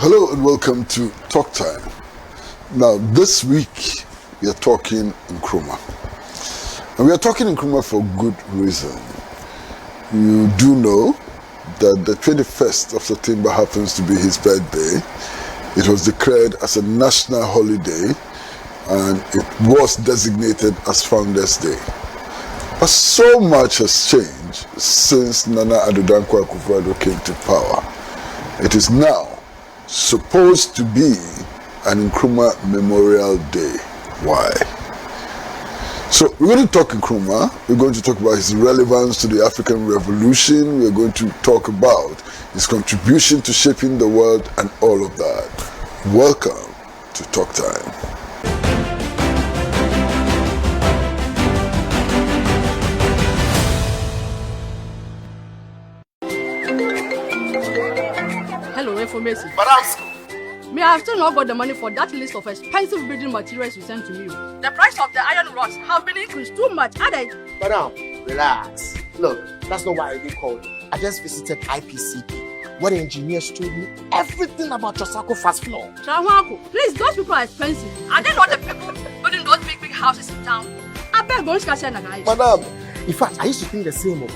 Hello and welcome to Talk Time. Now, this week we are talking Nkrumah. And we are talking Nkrumah for good reason. You do know that the 21st of September happens to be his birthday. It was declared as a national holiday and it was designated as Founders Day. But so much has changed since Nana Addo Dankwa Akufo-Addo came to power. It is now supposed to be an Nkrumah Memorial Day. Why? So we're going to talk Nkrumah. We're going to talk about his relevance to the African Revolution. We're going to talk about his contribution to shaping the world and all of that. Welcome to Talk Time. Hello, information. Madam, May I have still not got the money for that list of expensive building materials you sent to me. The price of the iron rods have been increased too much, added. Madam, relax. Look, that's not why I did call. I just visited IPCP, where the engineers told me everything about Trasacco fast floor. Trawanko, please, those people are expensive. Are they not the people building those big houses in town? I beg going to guys. Madam, in fact, I used to think the same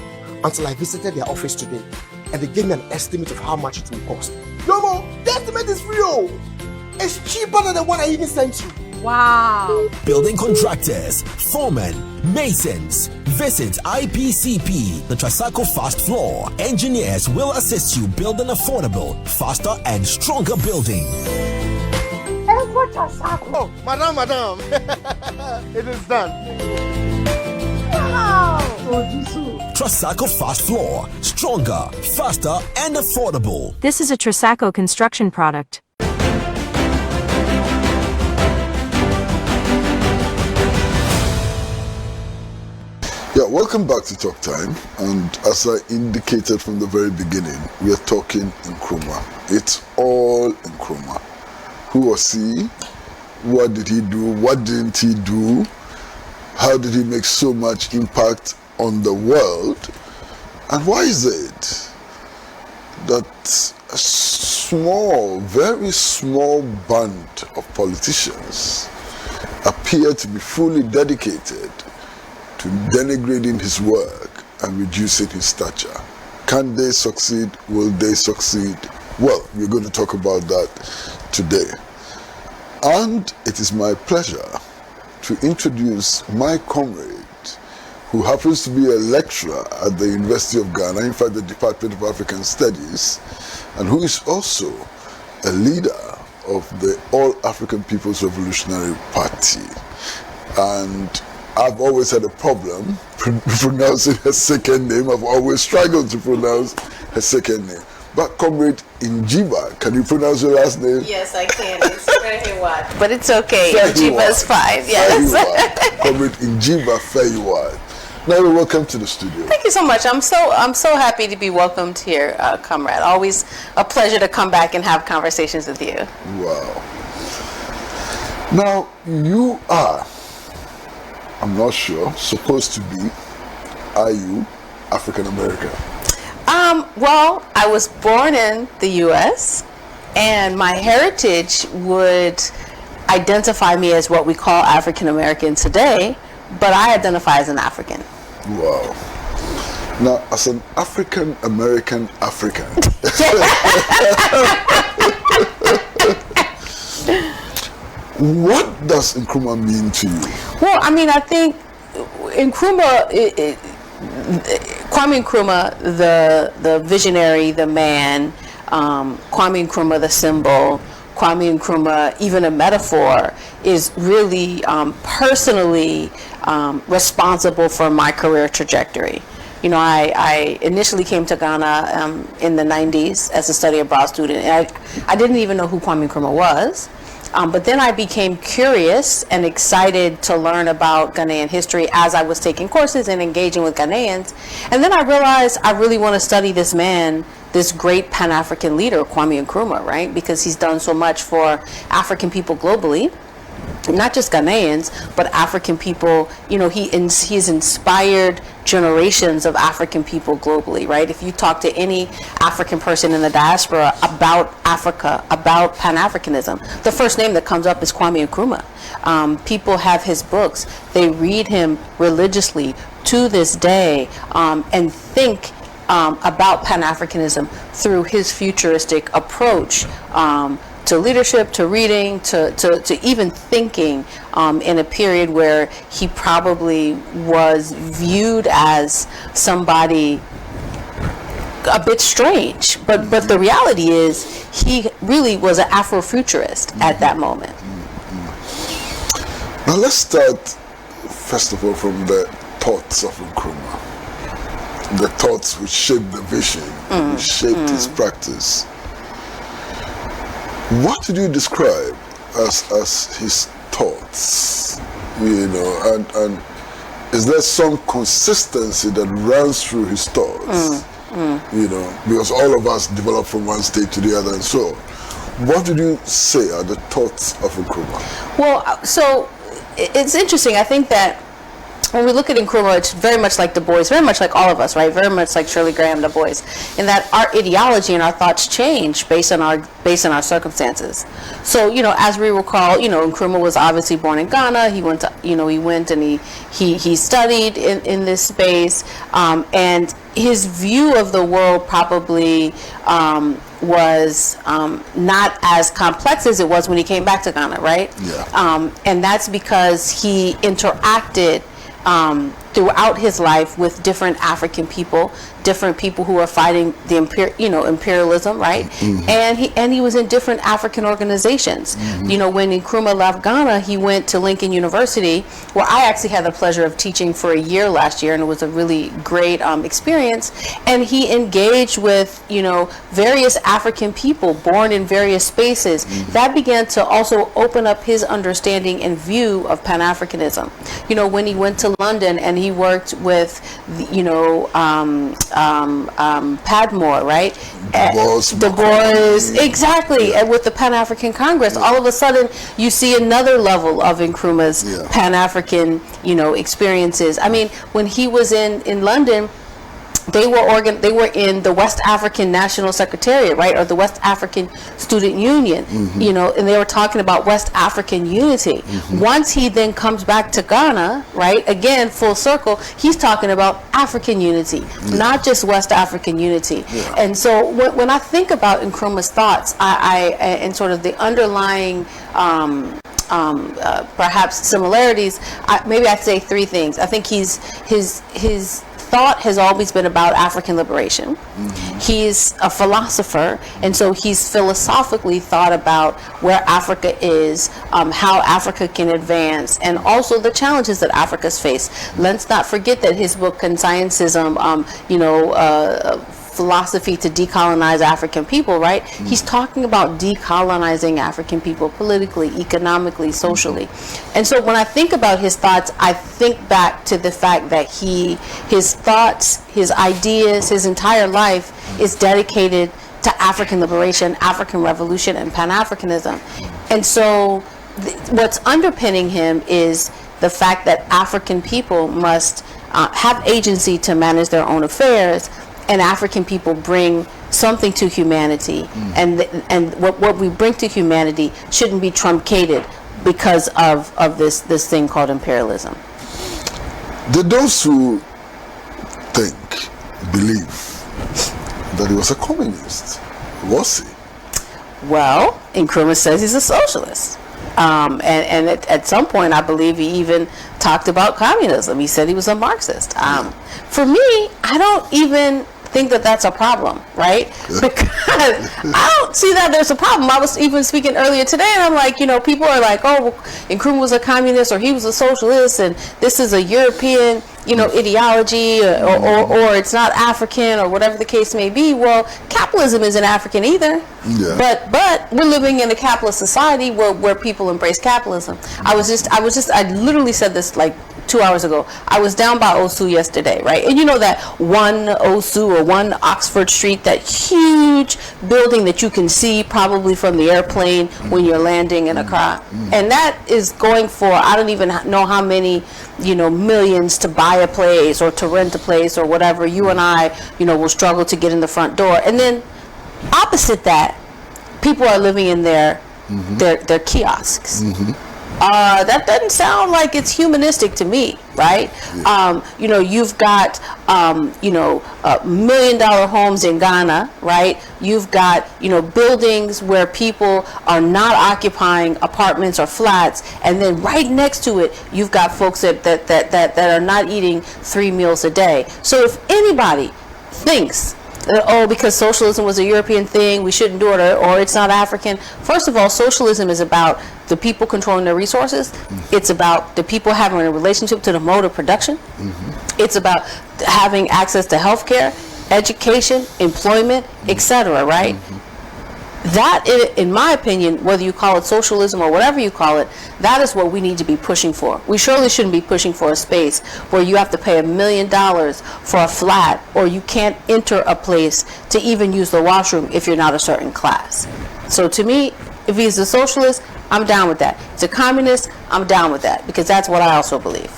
until I visited their office today, and they gave me an estimate of how much it will cost. No more, the estimate is free. It's cheaper than the one I even sent you. Wow. Building contractors, foremen, masons. Visit IPCP, the Trasacco Fast Floor. Engineers will assist you build an affordable, faster and stronger building. Oh, madam. It is done. Wow. Trasacco Fast Floor. Stronger, faster and affordable. This is a Trasacco construction product. Yeah, welcome back to Talk Time. And as I indicated from the very beginning, we are talking Nkrumah. It's all Nkrumah. Who was he? What did he do? What didn't he do? How did he make so much impact on the world? And why is it that a small, very small band of politicians appear to be fully dedicated to denigrating his work and reducing his stature? Can they succeed? Will they succeed? Well, we're going to talk about that today. And it is my pleasure to introduce my comrade, who happens to be a lecturer at the University of Ghana, in fact the Department of African Studies, and who is also a leader of the All African People's Revolutionary Party. And I've always had a problem pronouncing her second name. I've always struggled to pronounce her second name. But Comrade Mjiba, can you pronounce your last name? Yes, I can. It's Frehiwot. But it's okay. Mjiba's fine. Yes. Comrade Mjiba Frehiwot. Now, welcome to the studio. Thank you so much. I'm so happy to be welcomed here, comrade. Always a pleasure to come back and have conversations with you. Wow. Now, you are, I'm not sure, supposed to be, are you African American? Well, I was born in the U.S., and my heritage would identify me as what we call African American today, but I identify as an African. Wow. Now, as an African American African, what does Nkrumah mean to you? Well, I mean, I think Nkrumah, Kwame Nkrumah, the visionary, the man, Kwame Nkrumah, the symbol, Kwame Nkrumah, even a metaphor, is really personally responsible for my career trajectory. You know, I initially came to Ghana in the 90s as a study abroad student, and I didn't even know who Kwame Nkrumah was. But then I became curious and excited to learn about Ghanaian history as I was taking courses and engaging with Ghanaians. And then I realized I really want to study this man, this great Pan-African leader, Kwame Nkrumah, right? Because he's done so much for African people globally. Not just Ghanaians, but African people. You know, he has inspired generations of African people globally, right? If you talk to any African person in the diaspora about Africa, about Pan-Africanism, the first name that comes up is Kwame Nkrumah. People have his books. They read him religiously to this day, and think about Pan-Africanism through his futuristic approach to leadership, to reading, to even thinking in a period where he probably was viewed as somebody a bit strange. But the reality is he really was an Afrofuturist at that moment. Now let's start, first of all, from the thoughts of Nkrumah. The thoughts which shaped the vision, which shaped his practice. What did you describe as his thoughts? You know, and is there some consistency that runs through his thoughts? You know, because all of us develop from one state to the other, and so what did you say are the thoughts of Nkrumah? Well, so it's interesting. I think that when we look at Nkrumah, it's very much like Du Bois, very much like all of us, right? Very much like Shirley Graham Du Bois, in that our ideology and our thoughts change based on our circumstances. So, you know, as we recall, you know, Nkrumah was obviously born in Ghana. He went and he studied in this space, and his view of the world probably was not as complex as it was when he came back to Ghana, right? Yeah. And that's because he interacted throughout his life with different African people, different people who are fighting the imperialism, right? And he was in different African organizations. You know, when Nkrumah left Ghana, he went to Lincoln University, where I actually had the pleasure of teaching for a year last year, and it was a really great experience. And he engaged with, you know, various African people born in various spaces. That began to also open up his understanding and view of Pan-Africanism. You know, when he went to London and he worked with, you know, Padmore, right? Du Bois, exactly. And with the Pan-African Congress, all of a sudden you see another level of Nkrumah's Pan-African, you know, experiences. I mean, when he was in London, they were in the West African National Secretariat, right, or the West African Student Union, you know, and they were talking about West African unity. Once he then comes back to Ghana, right, again, full circle, he's talking about African unity, not just West African unity. And so when I think about Nkrumah's thoughts, I and sort of the underlying perhaps similarities, maybe I'd say three things. I think his thought has always been about African liberation. He's a philosopher, and so he's philosophically thought about where Africa is, how Africa can advance, and also the challenges that Africa's face. Let's not forget that his book, Consciencism, philosophy to decolonize African people, right? He's talking about decolonizing African people politically, economically, socially. And so when I think about his thoughts, I think back to the fact that his thoughts, his ideas, his entire life is dedicated to African liberation, African revolution, and Pan-Africanism. And so what's underpinning him is the fact that African people must have agency to manage their own affairs, and African people bring something to humanity, and what we bring to humanity shouldn't be truncated because of this thing called imperialism. Did those who believe that he was a communist? Was he? Well, Nkrumah says he's a socialist. And at some point, I believe he even talked about communism. He said he was a Marxist. For me, I don't even think that that's a problem, right? Because I don't see that there's a problem. I was even speaking earlier today, and I'm like, you know, people are like, oh, well, Nkrumah was a communist, or he was a socialist, and this is a European, you know, ideology, or it's not African, or whatever the case may be. Well, capitalism isn't African either. But we're living in a capitalist society where people embrace capitalism. I literally said this like 2 hours ago. I was down by Osu yesterday, right? And you know that one Osu or one Oxford Street, that huge building that you can see probably from the airplane when you're landing in Accra. And that is going for, I don't even know how many, millions to buy a place or to rent a place or whatever. You and I, will struggle to get in the front door. And then opposite that, people are living in their kiosks. That doesn't sound like it's humanistic to me, right? You've got, $1 million homes in Ghana, right? You've got, buildings where people are not occupying apartments or flats, and then right next to it, you've got folks that are not eating 3 meals a day. So if anybody thinks because socialism was a European thing, we shouldn't do it, or it's not African. First of all, socialism is about the people controlling their resources. It's about the people having a relationship to the mode of production. It's about having access to healthcare, education, employment, etc., right? That, in my opinion, whether you call it socialism or whatever you call it, that is what we need to be pushing for. We surely shouldn't be pushing for a space where you have to pay $1 million for a flat, or you can't enter a place to even use the washroom if you're not a certain class. So to me, if he's a socialist, I'm down with that. If he's a communist, I'm down with that, because that's what I also believe.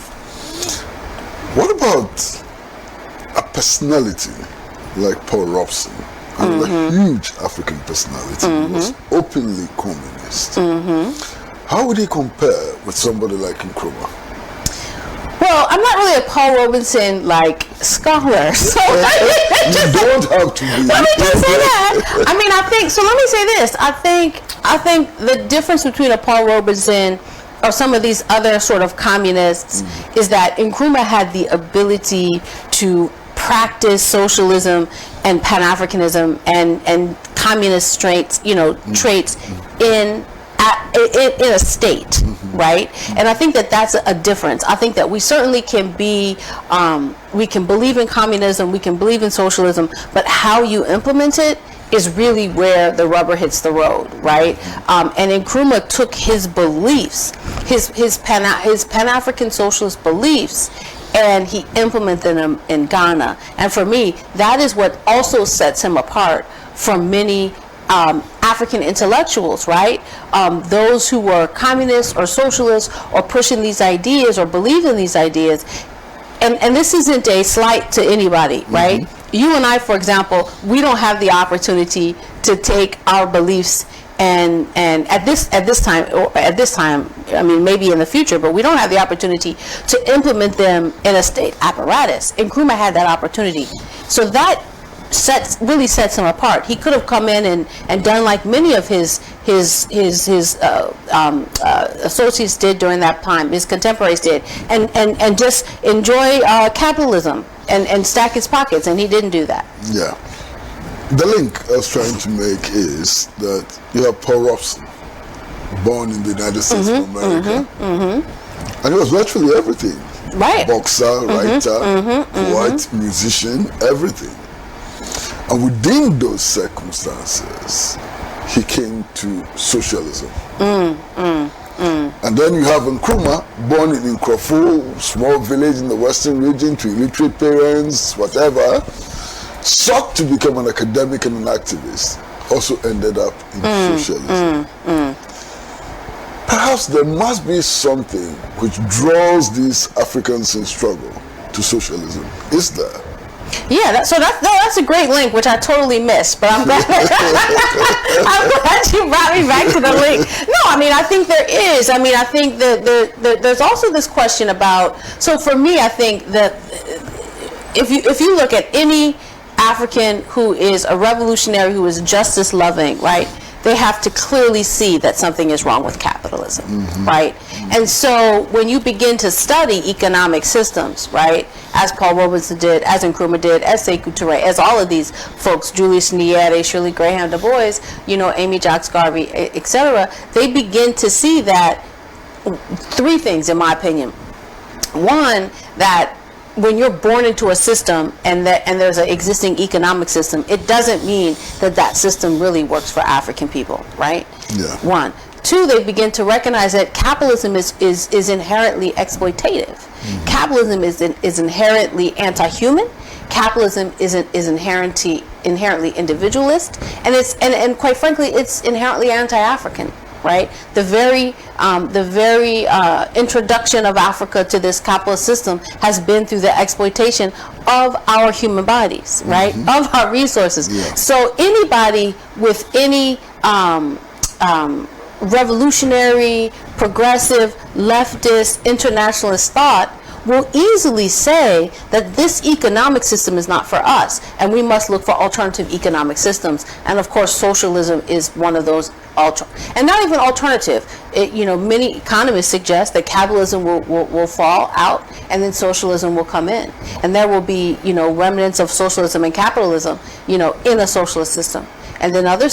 What about a personality like Paul Robson? And a huge African personality, who was openly communist. How would he compare with somebody like Nkrumah? Well, I'm not really a Paul Robinson scholar, so you don't have to be. Let me just say that. Let me say this. I think the difference between a Paul Robinson or some of these other sort of communists is that Nkrumah had the ability to practice socialism and Pan-Africanism and communist traits in a state, right? And I think that that's a difference. I think that we certainly can be, we can believe in communism, we can believe in socialism, but how you implement it is really where the rubber hits the road, right? And Nkrumah took his beliefs, his Pan-African socialist beliefs, and he implemented them in Ghana. And for me, that is what also sets him apart from many African intellectuals, right? Those who were communists or socialists or pushing these ideas or believed in these ideas. And this isn't a slight to anybody, right? You and I, for example, we don't have the opportunity to take our beliefs and at this time, I mean, maybe in the future, but we don't have the opportunity to implement them in a state apparatus. Nkrumah had that opportunity, so that really sets him apart. He could have come in and done like many of his associates did during that time, his contemporaries did, and just enjoy capitalism and stack his pockets, and he didn't do that. Yeah. The link I was trying to make is that you have Paul Robson, born in the United States of America, and he was virtually everything. Right. Boxer, writer, poet, musician, everything. And within those circumstances, he came to socialism. And then you have Nkrumah, born in Nkrumah, small village in the western region, to illiterate parents, whatever, sought to become an academic and an activist, also ended up in socialism. Perhaps there must be something which draws these Africans in struggle to socialism. Is there? Yeah, that's a great link, which I totally missed, but I'm glad, I'm glad you brought me back to the link. No, I mean, I think there is. I mean, I think that there's also this question about, so for me, I think that if you look at any African who is a revolutionary, who is justice loving, right, they have to clearly see that something is wrong with capitalism, right? And so when you begin to study economic systems, right, as Paul Robinson did, as Nkrumah did, as Sekou Touré, as all of these folks, Julius Nyerere, Shirley Graham Du Bois, Amy Jacques Garvey, etc., they begin to see that three things, in my opinion. One, that when you're born into a system and there's an existing economic system, it doesn't mean that system really works for African people, right? Yeah. One. Two, they begin to recognize that capitalism is inherently exploitative. Capitalism is inherently anti-human. Capitalism is inherently individualist, and quite frankly, it's inherently anti-African. Right, the very introduction of Africa to this capitalist system has been through the exploitation of our human bodies, right, of our resources. Yeah. So anybody with any revolutionary, progressive, leftist, internationalist thought will easily say that this economic system is not for us, and we must look for alternative economic systems. And of course, socialism is one of those and not even alternative. Many economists suggest that capitalism will fall out, and then socialism will come in, and there will be remnants of socialism and capitalism in a socialist system. And then others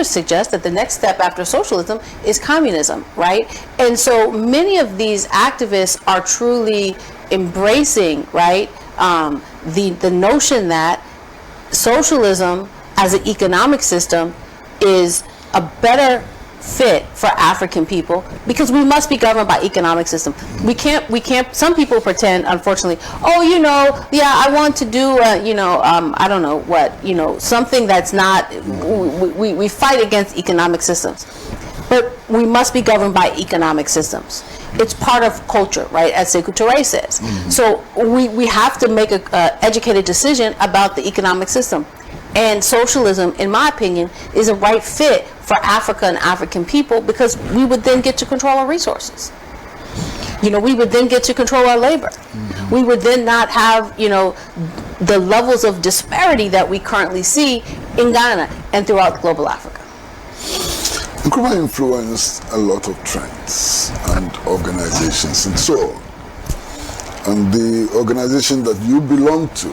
suggest that the next step after socialism is communism, right? And so many of these activists are truly embracing, right, the notion that socialism as an economic system is a better fit for African people, because we must be governed by economic system. We can't, some people pretend, unfortunately, I want to do, I don't know what, something that's not, we fight against economic systems. But we must be governed by economic systems. It's part of culture, right, as Sekou Touré says. So we have to make an educated decision about the economic system. And socialism, in my opinion, is a right fit for Africa and African people, because we would then get to control our resources. We would then get to control our labor. We would then not have, the levels of disparity that we currently see in Ghana and throughout global Africa. Nkrumah influenced a lot of trends and organizations and so on. And the organization that you belong to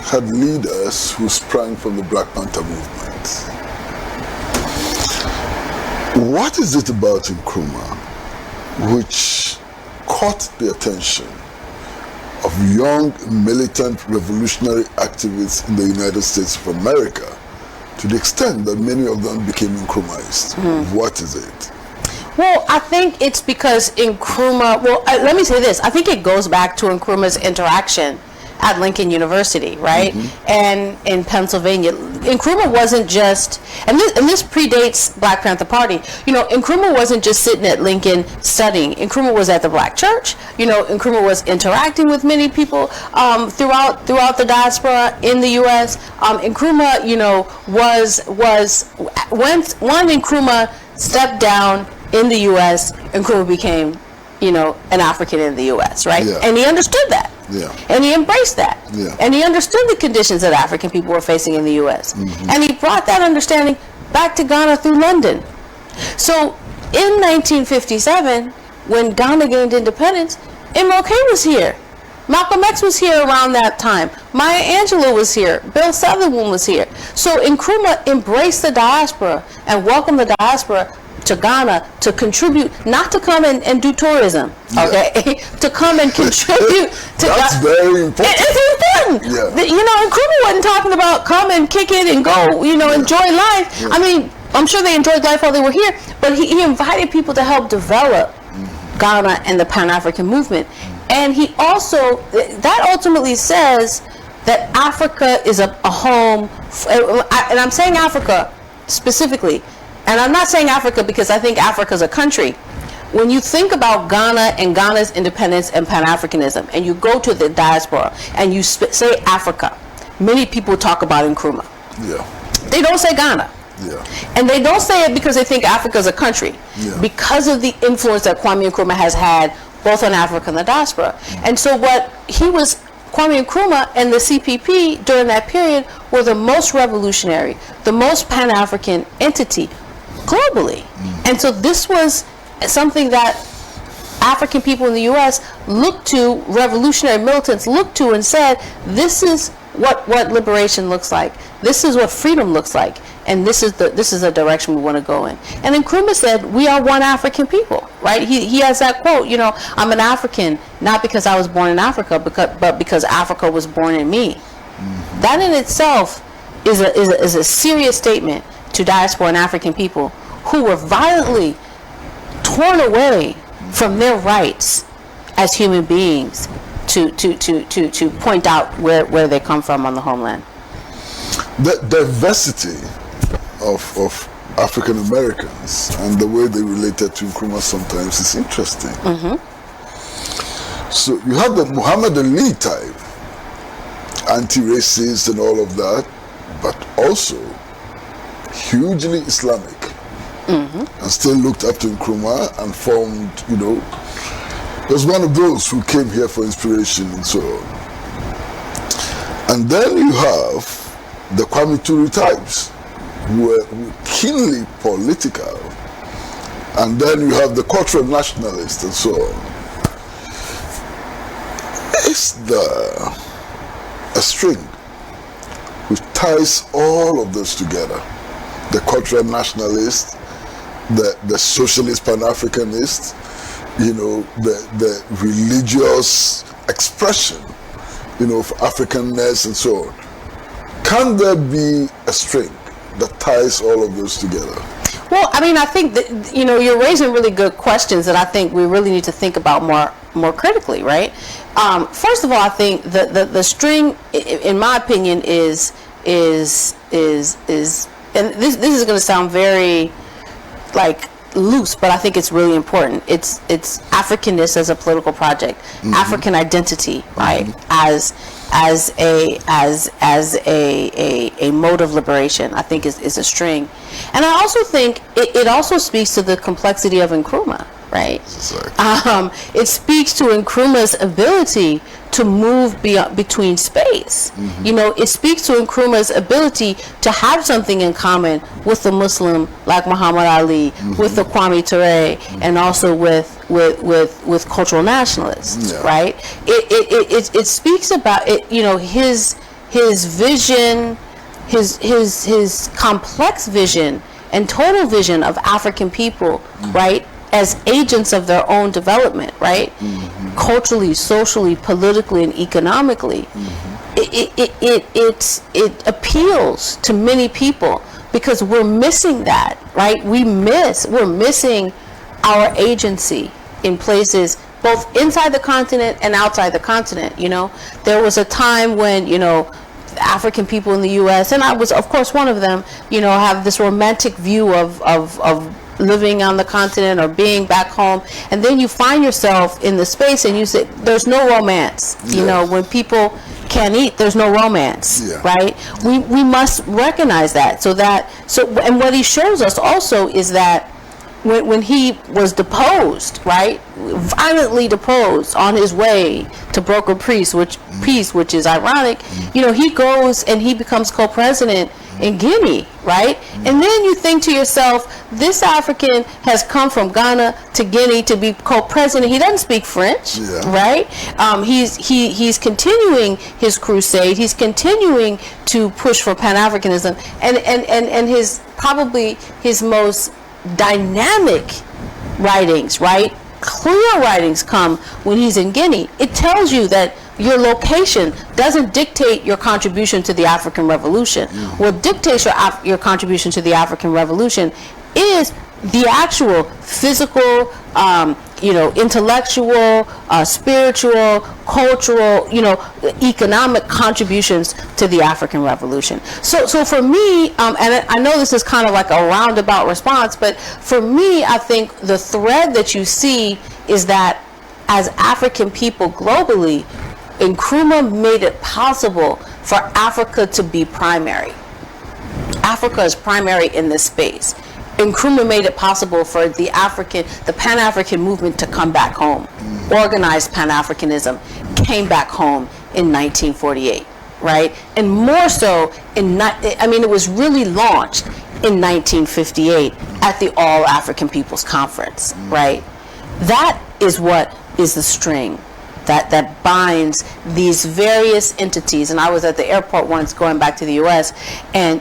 had leaders who sprang from the Black Panther movement. What is it about Nkrumah which caught the attention of young militant revolutionary activists in the United States of America, to the extent that many of them became Nkrumahs? What is it? Well, I think it's because Nkrumah, let me say this. I think it goes back to Nkrumah's interaction at Lincoln University, right? And in Pennsylvania. Nkrumah wasn't just, and this predates Black Panther Party, Nkrumah wasn't just sitting at Lincoln studying. Nkrumah was at the Black church. Nkrumah was interacting with many people throughout the diaspora in the U.S. Nkrumah, when Nkrumah stepped down in the U.S., Nkrumah became, an African in the U.S., right? Yeah. And he understood that. Yeah. And he embraced that. Yeah. And he understood the conditions that African people were facing in the U.S. And he brought that understanding back to Ghana through London. So in 1957, when Ghana gained independence, MLK was here. Malcolm X was here around that time. Maya Angelou was here. Bill Sutherland was here. So Nkrumah embraced the diaspora and welcomed the diaspora to Ghana to contribute, not to come and do tourism, okay? To come and contribute to That's very important. It's important. Yeah. Nkrumah wasn't talking about come and kick it and go, enjoy life. Yeah. I mean, I'm sure they enjoyed life while they were here, but he invited people to help develop Ghana and the Pan-African movement. And he also, that ultimately says that Africa is a home, and I'm saying Africa specifically, and I'm not saying Africa because I think Africa is a country. When you think about Ghana and Ghana's independence and Pan-Africanism, and you go to the diaspora and you say Africa, many people talk about Nkrumah. Yeah. They don't say Ghana. Yeah. And they don't say it because they think Africa is a country. Yeah. Because of the influence that Kwame Nkrumah has had both on Africa and the diaspora. And so Kwame Nkrumah and the CPP during that period were the most revolutionary, the most Pan-African entity globally. And so this was something that African people in the U.S. looked to, revolutionary militants looked to and said, this is what liberation looks like. This is what freedom looks like. And this is the direction we want to go in. And Nkrumah said, we are one African people, right? He has that quote, I'm an African, not because I was born in Africa, but because Africa was born in me. That in itself is a serious statement to diaspora and African people who were violently torn away from their rights as human beings to point out where they come from on the homeland. The diversity of African Americans and the way they related to Nkrumah sometimes is interesting. So you have the Muhammad Ali type, anti-racist and all of that, but also hugely Islamic, and still looked up to Nkrumah and formed, was one of those who came here for inspiration and so on. And then you have the Kwame Turu types, who were keenly political, and then you have the cultural nationalists and so on. Is there a string which ties all of this together? The cultural nationalist, the socialist pan-Africanist, the religious expression, of Africanness and so on. Can there be a string that ties all of those together? Well, I mean, I think that, you're raising really good questions that I think we really need to think about more critically, right? First of all, I think the string, in my opinion, is and this is going to sound very loose, but I think it's really important. It's Africanness as a political project, African identity, right? As a mode of liberation, I think is a string. And I also think it also speaks to the complexity of Nkrumah, right? It speaks to Nkrumah's ability to move between space. It speaks to Nkrumah's ability to have something in common with the Muslim like Muhammad Ali, with the Kwame Ture, and also with cultural nationalists, right? It speaks about it. His vision, his complex vision and total vision of African people, right? As agents of their own development, right? Culturally, socially, politically, and economically. It appeals to many people because we're missing that, right? We're missing our agency in places both inside the continent and outside the continent. There was a time when, African people in the U.S., and I was, of course, one of them, have this romantic view of living on the continent or being back home, and then you find yourself in the space and you say there's no romance. When people can't eat, there's no romance, right? We must recognize that. And what he shows us also is that when he was deposed, right, violently deposed on his way to broker peace, which is ironic, he goes and he becomes co-president in Guinea, right? And then you think to yourself, this African has come from Ghana to Guinea to be co-president. He doesn't speak French, right? He's continuing his crusade. He's continuing to push for Pan-Africanism, and his probably his most dynamic writings, right? Clear writings come when he's in Guinea. It tells you that your location doesn't dictate your contribution to the African Revolution. What dictates your contribution to the African Revolution is the actual physical, intellectual, spiritual, cultural, economic contributions to the African Revolution. So for me, and I know this is kind of like a roundabout response, but for me, I think the thread that you see is that as African people globally, Nkrumah made it possible for Africa to be primary. Africa is primary in this space. Nkrumah made it possible for the Pan-African movement to come back home. Organized Pan-Africanism came back home in 1948, right? And more so, it was really launched in 1958 at the All African People's Conference, right? That is what is the string that binds these various entities. And I was at the airport once going back to the U.S., and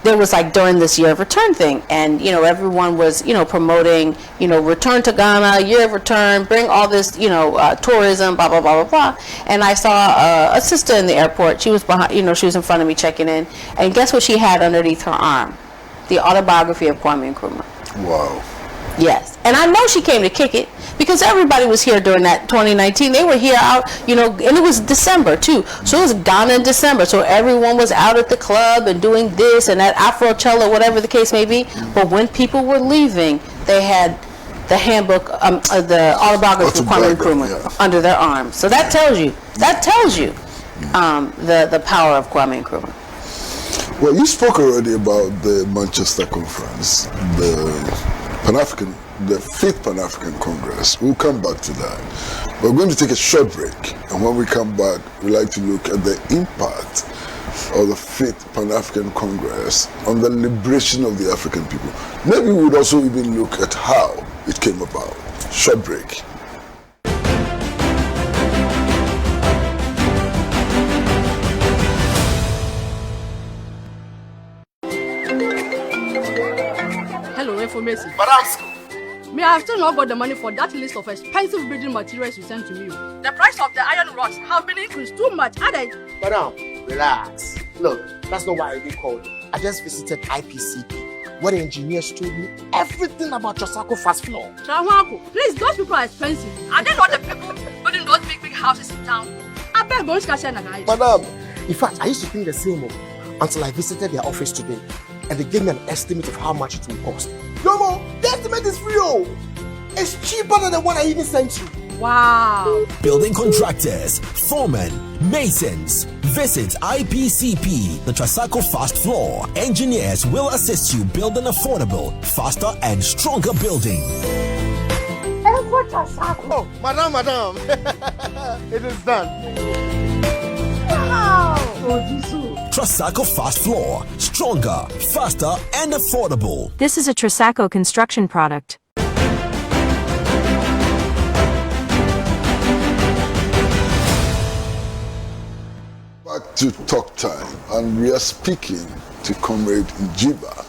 there was during this year of return thing, and everyone was promoting return to Ghana, year of return, bring all this tourism, blah blah blah blah blah. And I saw a sister in the airport. She was behind, she was in front of me checking in, and guess what she had underneath her arm? The autobiography of Kwame Nkrumah. Wow. Yes, and I know she came to kick it because everybody was here during that 2019. They were here out, and it was December too. So it was Ghana in December. So everyone was out at the club and doing this and that Afro-cello, whatever the case may be. But when people were leaving, they had the handbook, the autobiography of Kwame Nkrumah under their arms. So that tells you the power of Kwame Nkrumah. Well, you spoke already about the Manchester Conference, the 5th Pan-African Congress. We'll come back to that. We're going to take a short break, and when we come back, we'd like to look at the impact of the 5th Pan-African Congress on the liberation of the African people. Maybe we would also even look at how it came about. Short break. Hello, information. Madam, Me, I have still not got the money for that list of expensive building materials you sent to me. The price of the iron rods have been increased too much, madam, relax. Look, that's not why I did call you. I just visited IPCP, where the engineers told me everything about Trasacco fast floor. Trawanko, please, those people are expensive. Are they not the people building those big houses in town? I beg Bonus Cassia. Madam, in fact, I used to think the same until I visited their office today, and they gave me an estimate of how much it will cost. No more, the estimate is free. It's cheaper than the one I even sent you. Wow. Building contractors, foremen, masons. Visit IPCP, the Trasacco Fast Floor. Engineers will assist you build an affordable, faster and stronger building. Oh, madam, it is done. Wow. Trasacco Fast Floor. Stronger, faster and affordable. This is a Trasacco construction product. Back to talk time, and we are speaking to Comrade Mjiba.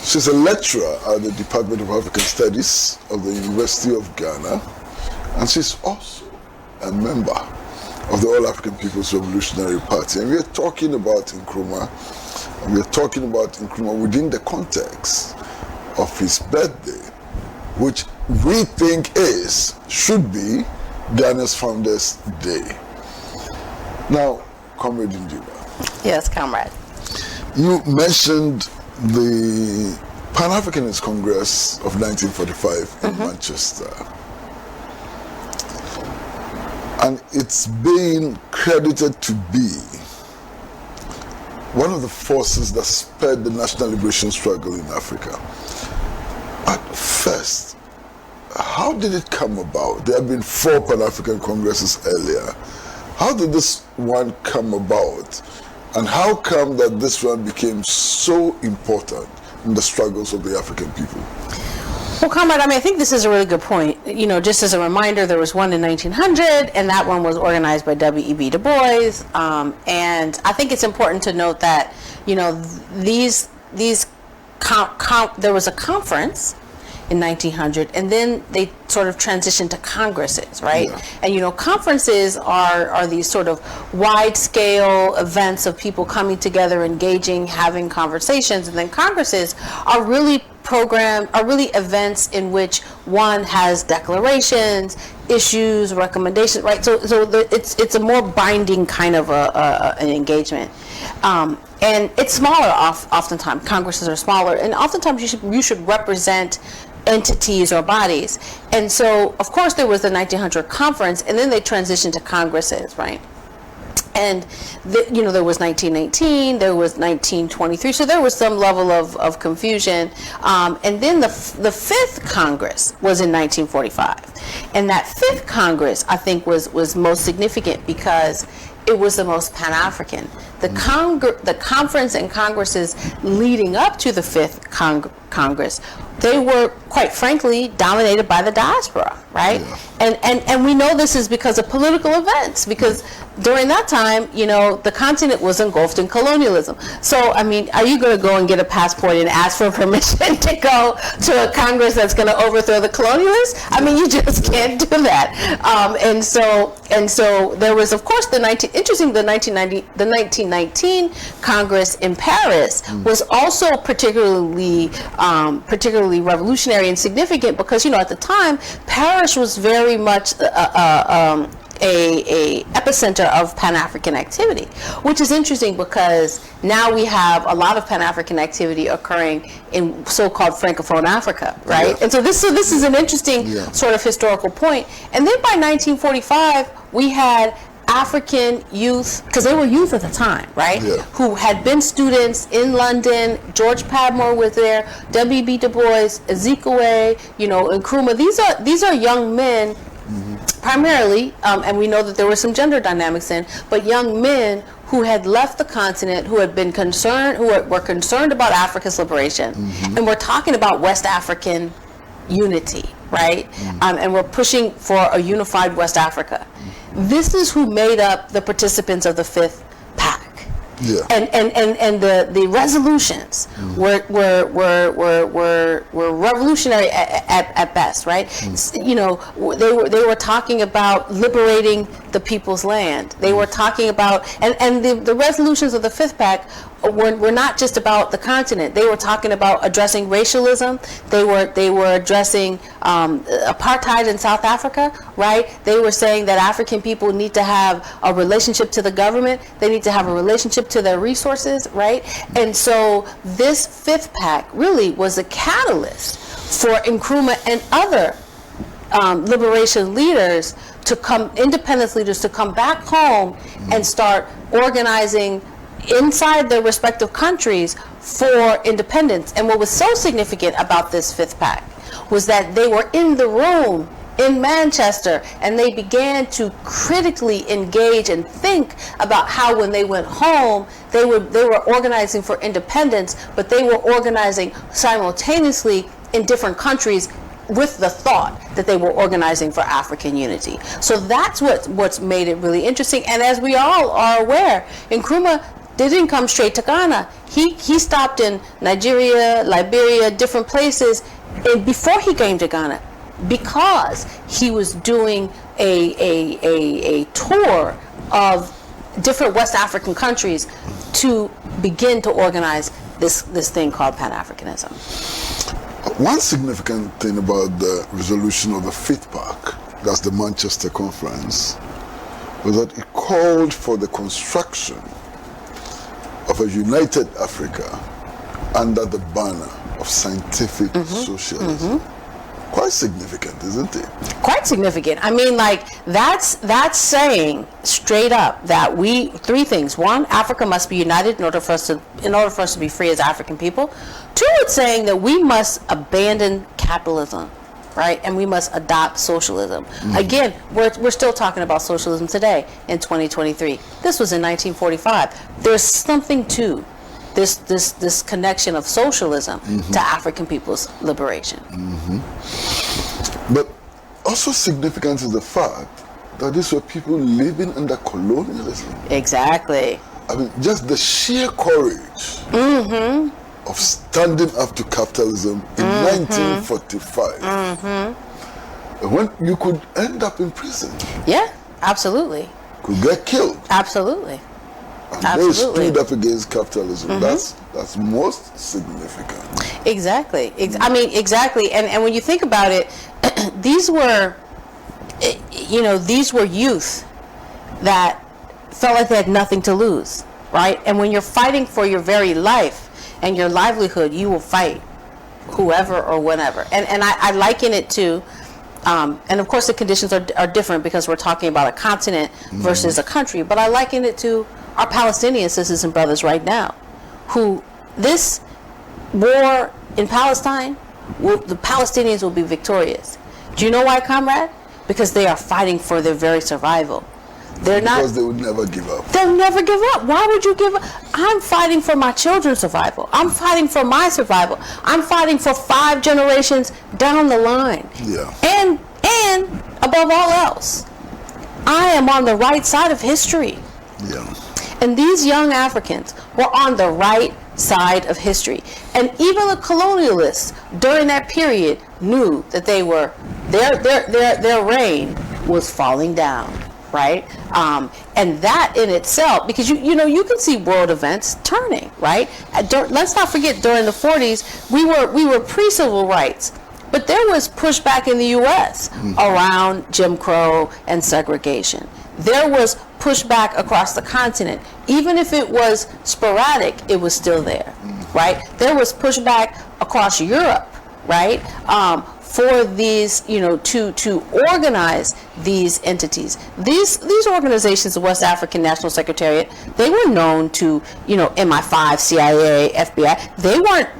She's a lecturer at the Department of African Studies of the University of Ghana, and she's also a member of the All African People's Revolutionary Party. And we are talking about Nkrumah, and we are talking about Nkrumah within the context of his birthday, which we think should be Ghana's Founders' Day. Now, Comrade Mjiba. Yes, comrade. You mentioned the Pan-Africanist Congress of 1945 in Manchester. And it's been credited to be one of the forces that spurred the national liberation struggle in Africa. At first, how did it come about? There have been 4 Pan-African Congresses earlier. How did this one come about? And how come that this one became so important in the struggles of the African people? Well, comrade, I think this is a really good point. Just as a reminder, there was one in 1900, and that one was organized by W.E.B. Du Bois. And I think it's important to note that, there was a conference in 1900, and then they sort of transitioned to congresses, right? Yeah. And conferences are these sort of wide-scale events of people coming together, engaging, having conversations, and then congresses are really events in which one has declarations, issues, recommendations, right? So it's a more binding kind of an engagement. And it's smaller oftentimes. Congresses are smaller, and oftentimes you should represent entities or bodies. And so, of course, there was the 1900 conference, and then they transitioned to congresses, right? And there was 1918, there was 1923, so there was some level of confusion. And then the 5th Congress was in 1945. And that 5th Congress, I think, was most significant because it was the most Pan-African. The conference and congresses leading up to the 5th Congress, they were, quite frankly, dominated by the diaspora, right? Yeah. And we know this is because of political events, because during that time, you know, the continent was engulfed in colonialism. So, I mean, are you going to go and get a passport and ask for permission to go to a Congress that's going to overthrow the colonialists? I mean, you just can't do that. And so there was, of course, the 1919 Congress in Paris was also particularly revolutionary and significant because, you know, at the time, Paris was very much a epicenter of Pan-African activity, which is interesting because now we have a lot of Pan-African activity occurring in so-called Francophone Africa, right? Yeah. And so this is an interesting sort of historical point. And then by 1945, we had African youth, because they were youth at the time, right? Yeah. Who had been students in London. George Padmore was there, W.B. Du Bois, Ezekwe, you know, Nkrumah. These are young men. Primarily, and we know that there were some gender dynamics in, but young men who had left the continent, who had been concerned, who were concerned about Africa's liberation, and we're talking about West African unity, right? And we're pushing for a unified West Africa. This is who made up the participants of the Fifth Pact. Yeah. And the resolutions were revolutionary at best, right? You know, they were talking about liberating the people's land. They were talking about and the resolutions of the Fifth Pact were not just about the continent. They were talking about addressing racialism. They were addressing apartheid in South Africa, right? They were saying that African people need to have a relationship to the government. They need to have a relationship to their resources, right? And so this Fifth Pact really was a catalyst for Nkrumah and other liberation leaders to come, independence leaders to come back home and start organizing inside their respective countries for independence. And what was so significant about this Fifth Pact was that they were in the room in Manchester and they began to critically engage and think about how when they went home they were organizing for independence, but they were organizing simultaneously in different countries with the thought that they were organizing for African unity. So that's what's made it really interesting. And as we all are aware, Nkrumah didn't come straight to Ghana. He stopped in Nigeria, Liberia, different places before he came to Ghana, because he was doing a tour of different West African countries to begin to organize this thing called Pan-Africanism. One significant thing about the resolution of the Fifth Pact, that's the Manchester Conference, was that it called for the construction of a united Africa under the banner of scientific socialism. Quite significant, isn't it? Quite significant. I mean, like, that's saying straight up that three things. One, Africa must be united in order for us to be free as African people. Two, it's saying that we must abandon capitalism, right? And we must adopt socialism. Again, we're still talking about socialism today in 2023. This was in 1945. There's something to this connection of socialism to African people's liberation. But also significant is the fact that these were people living under colonialism. Exactly. I mean, just the sheer courage of standing up to capitalism in 1945, when you could end up in prison. Yeah, absolutely. Could get killed. Absolutely. And they stood up against capitalism. That's most significant. Exactly. I mean, exactly. And when you think about it, these were youth that felt like they had nothing to lose, right? And when you're fighting for your very life and your livelihood, you will fight whoever or whenever. And I liken it to, and of course the conditions are different because we're talking about a continent versus a country, but I liken it to our Palestinian sisters and brothers right now, who this war in Palestine, the Palestinians will be victorious. Do you know why, comrade? Because they are fighting for their very survival. Because they would never give up. They'll never give up. Why would you give up? I'm fighting for my children's survival. I'm fighting for my survival. I'm fighting for 5 generations down the line. Yeah. And above all else, I am on the right side of history. Yeah. And these young Africans were on the right side of history. And even the colonialists during that period knew that they were, their reign was falling down, right? And that in itself, because you know, you can see world events turning, right? Let's not forget, during the 40s, we were pre-civil rights. But there was pushback in the U.S. around Jim Crow and segregation. There was pushback across the continent. Even if it was sporadic, it was still there, right? There was pushback across Europe, right? For these, you know, to organize these entities. These organizations, the West African National Secretariat, they were known to, you know, MI5, CIA, FBI.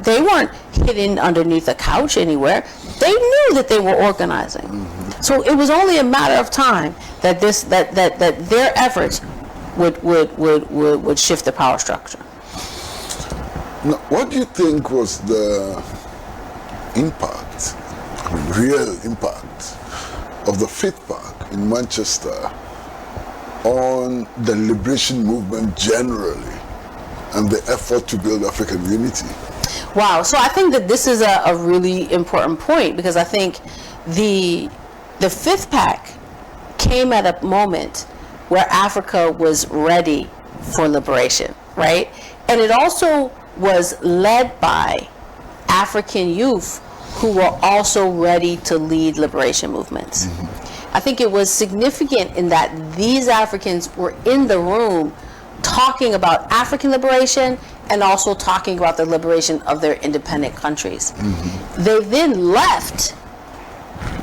They weren't hidden underneath a couch anywhere. They knew that they were organizing. So it was only a matter of time that that their efforts would shift the power structure. Now, what do you think was the impact, real impact, of the Fifth Park in Manchester on the liberation movement generally and the effort to build African unity? Wow. So I think that this is a really important point, because I think the Fifth Pack came at a moment where Africa was ready for liberation, right? And it also was led by African youth who were also ready to lead liberation movements. I think it was significant in that these Africans were in the room talking about African liberation and also talking about the liberation of their independent countries. They then left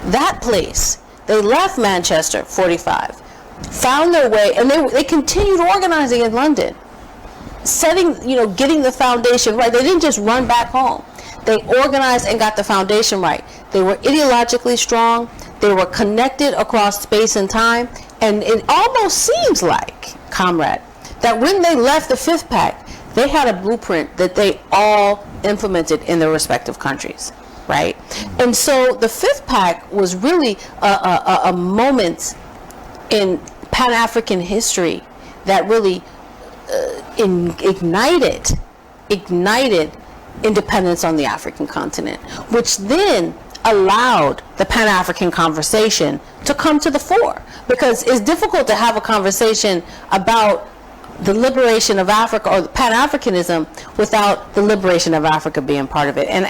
that place. They left Manchester, 45, found their way, and they continued organizing in London, getting the foundation right. They didn't just run back home. They organized and got the foundation right. They were ideologically strong. They were connected across space and time. And it almost seems like, comrade, that when they left the Fifth Pack, they had a blueprint that they all implemented in their respective countries, right? And so the Fifth Pack was really a moment in Pan-African history that really ignited independence on the African continent, which then allowed the Pan-African conversation to come to the fore, because it's difficult to have a conversation about the liberation of Africa or Pan-Africanism without the liberation of Africa being part of it. And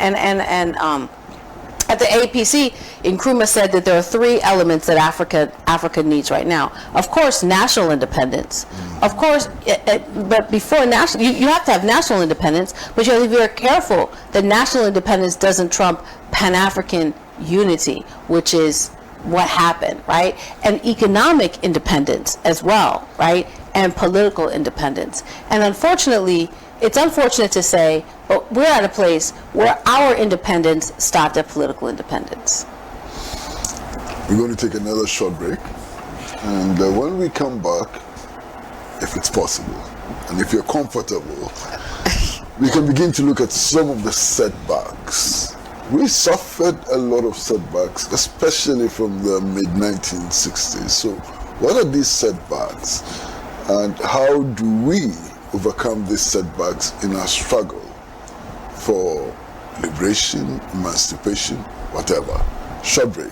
at the APC, Nkrumah said that there are three elements that Africa needs right now. Of course, national independence. Of course, but before national, you have to have national independence, but you have to be very careful that national independence doesn't trump Pan-African unity, which is what happened, right? And economic independence as well, right? And political independence. And unfortunately, it's unfortunate to say, but we're at a place where our independence stopped at political independence. We're going to take another short break, and when we come back, if it's possible, and if you're comfortable, we can begin to look at some of the setbacks. We suffered a lot of setbacks, especially from the mid-1960s. So what are these setbacks, and how do we overcome these setbacks in our struggle for liberation, emancipation, whatever? Short break.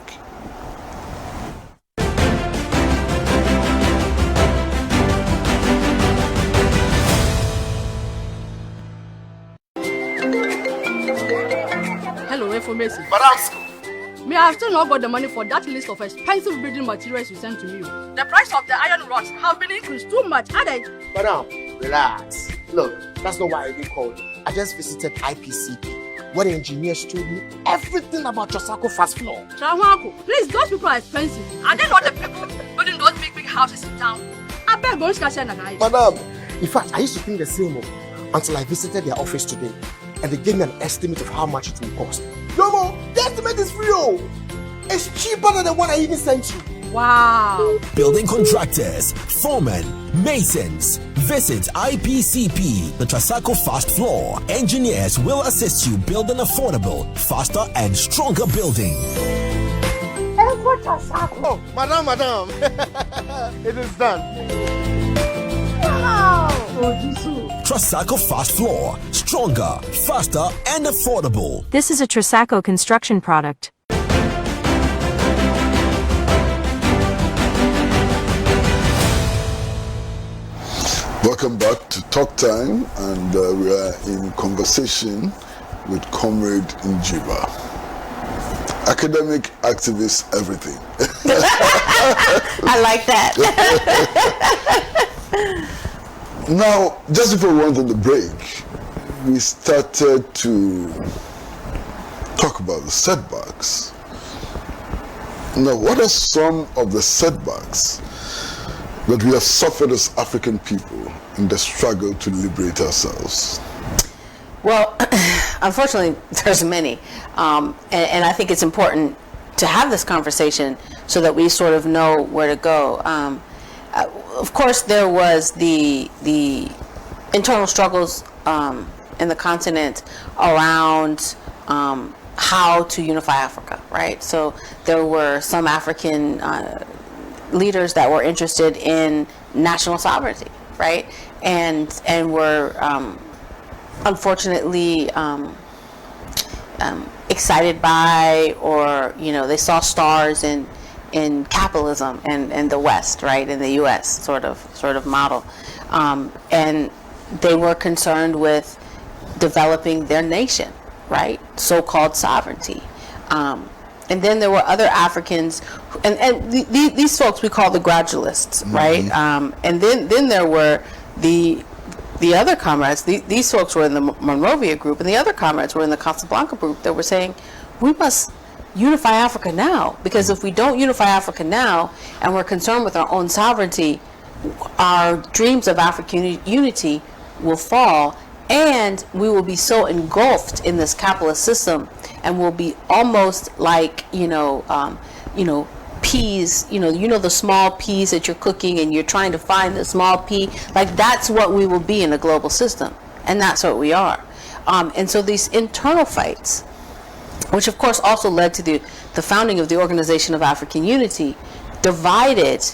Hello, information. Madam, Me, I have still not got the money for that list of expensive building materials you sent to me. The price of the iron rods have been increased too much, added. Madam, relax. Look, that's not why I even called you. I just visited IPCP, where the engineers told me everything about Trasacco fast floor. Trawanko, please, those people are expensive. Are they not the people building those big houses in town? I beg going to share a Madam, in fact, I used to think the same until I visited their office today, and they gave me an estimate of how much it will cost. Yomo, the estimate is free. It's cheaper than the one I even sent you. Wow. Building contractors, foremen, masons. Visit IPCP, the Trasacco Fast Floor. Engineers will assist you build an affordable, faster and stronger building. What Oh, madam. It is done. Trasaco Fast Floor. Stronger, faster, and affordable. This is a Trasaco construction product. Welcome back to Talk Time, and we are in conversation with Comrade Mjiba. Academic, activist, everything. I like that. Now, just before we went on the break, we started to talk about the setbacks. Now, what are some of the setbacks that we have suffered as African people in the struggle to liberate ourselves? Well, unfortunately, there's many. And I think it's important to have this conversation so that we sort of know where to go. Of course, there was the internal struggles in the continent around how to unify Africa, right? So there were some African leaders that were interested in national sovereignty, right? And were unfortunately excited by, or they saw stars in capitalism and the West, right, in the U.S. sort of model, and they were concerned with developing their nation, right, so-called sovereignty. And then there were other Africans, and these folks we call the gradualists, right? And then there were the other comrades. These folks were in the Monrovia group, and the other comrades were in the Casablanca group that were saying, we must unify Africa now, because if we don't unify Africa now, and we're concerned with our own sovereignty, our dreams of African unity will fall, and we will be so engulfed in this capitalist system, and we'll be almost like peas, the small peas that you're cooking and you're trying to find the small pea, like that's what we will be in a global system, and that's what we are. And so these internal fights, which of course also led to the founding of the Organization of African Unity, divided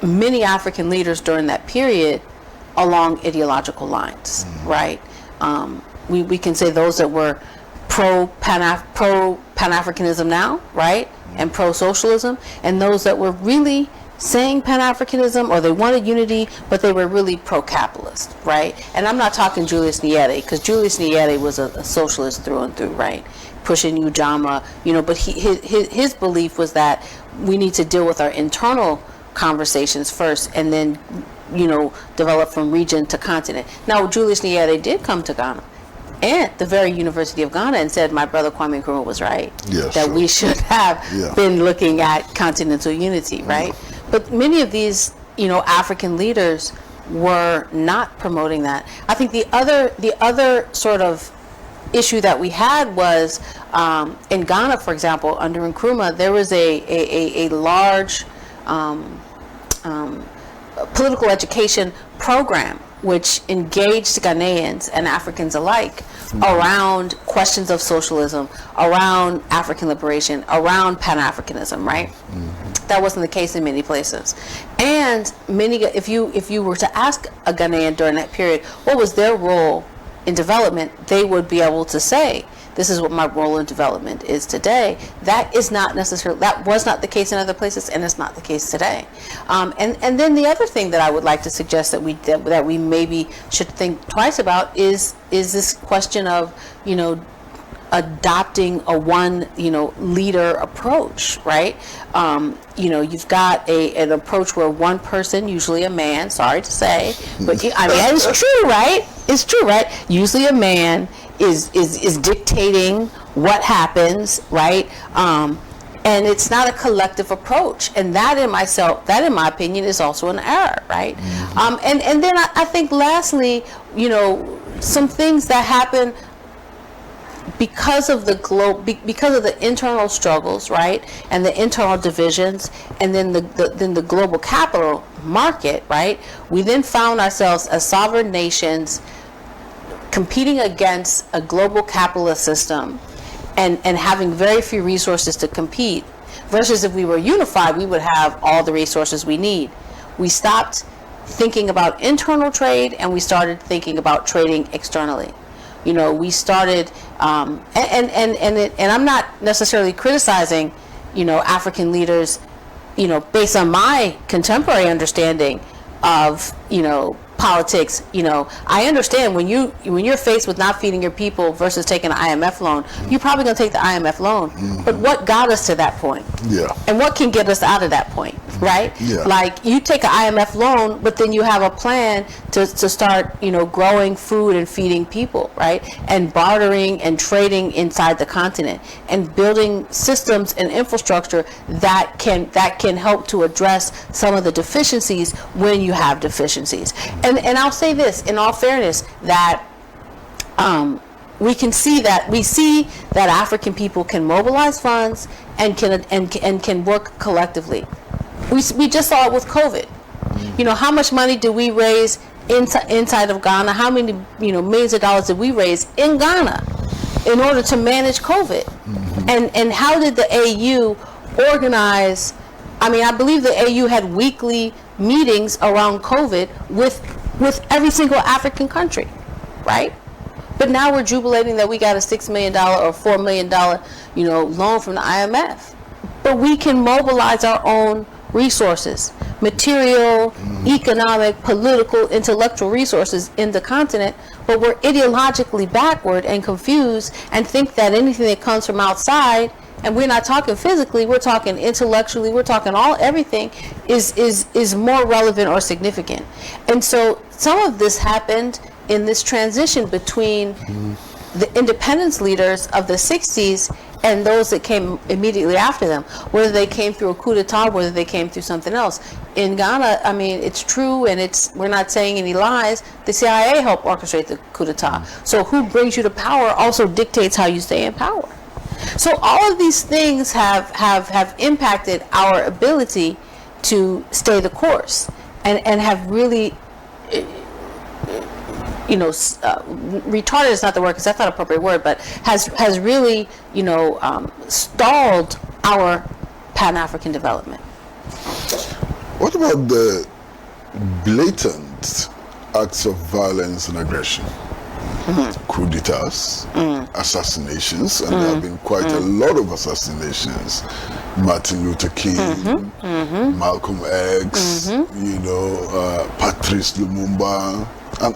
many African leaders during that period along ideological lines, right? We can say those that were pro-Pan-Africanism now, right, and pro-socialism, and those that were really saying Pan-Africanism, or they wanted unity, but they were really pro-capitalist, right? And I'm not talking Julius Nyerere, because Julius Nyerere was a socialist through and through, right? Pushing Ujamaa, but his belief was that we need to deal with our internal conversations first, and then develop from region to continent. Now, Julius Nyerere did come to Ghana at the very University of Ghana and said, my brother Kwame Nkrumah was right, we should have been looking at continental unity, right? But many of these, African leaders were not promoting that. I think the other sort of issue that we had was in Ghana, for example, under Nkrumah, there was a large political education program which engaged Ghanaians and Africans alike around questions of socialism, around African liberation, around Pan-Africanism, right? That wasn't the case in many places. And if you were to ask a Ghanaian during that period, what was their role in development, they would be able to say, this is what my role in development is today. That was not the case in other places, and it's not the case today. And then the other thing that I would like to suggest that we maybe should think twice about is this question of, adopting a one, leader approach, right? You've got an approach where one person, usually a man, sorry to say, but it's true, right? It's true, right? Usually a man is dictating what happens, right? And it's not a collective approach, and that in my opinion is also an error, right? And then I think lastly, some things that happen because of the internal struggles, right, and the internal divisions, and then the global capital market, right? We then found ourselves as sovereign nations competing against a global capitalist system, and having very few resources to compete Versus if we were unified, we would have all the resources we need. We stopped thinking about internal trade and we started thinking about trading externally. You know, we started, and I'm not necessarily criticizing, you know, African leaders, you know, based on my contemporary understanding of, you know, politics. You know, I understand when you're faced with not feeding your people versus taking an IMF loan, you're probably going to take the IMF loan. But what got us to that point? Yeah. And what can get us out of that point, right? Yeah. Like, you take an IMF loan, but then you have a plan to start, you know, growing food and feeding people, right? And bartering and trading inside the continent and building systems and infrastructure that can help to address some of the deficiencies when you have deficiencies. And I'll say this, in all fairness, that we see that African people can mobilize funds and can work collectively. We just saw it with COVID. You know, how much money did we raise inside of Ghana? How many, you know, millions of dollars did we raise in Ghana in order to manage COVID? And how did the AU organize? I mean, I believe the AU had weekly meetings around COVID with every single African country, right? But now we're jubilating that we got a $6 million or $4 million, you know, loan from the IMF. But we can mobilize our own resources, material, economic, political, intellectual resources in the continent, but we're ideologically backward and confused and think that anything that comes from outside, and we're not talking physically, we're talking intellectually, we're talking everything is more relevant or significant. And so some of this happened in this transition between the independence leaders of the 60s and those that came immediately after them, whether they came through a coup d'etat, whether they came through something else. In Ghana, I mean, it's true, and we're not saying any lies, the CIA helped orchestrate the coup d'etat. So who brings you to power also dictates how you stay in power. So all of these things have impacted our ability to stay the course and have really, you know, retarded is not the word because that's not an appropriate word, but has really, you know, stalled our Pan-African development. What about the blatant acts of violence and aggression? Coup d'etats, assassinations, and there have been quite a lot of assassinations. Martin Luther King, Malcolm X, you know, Patrice Lumumba,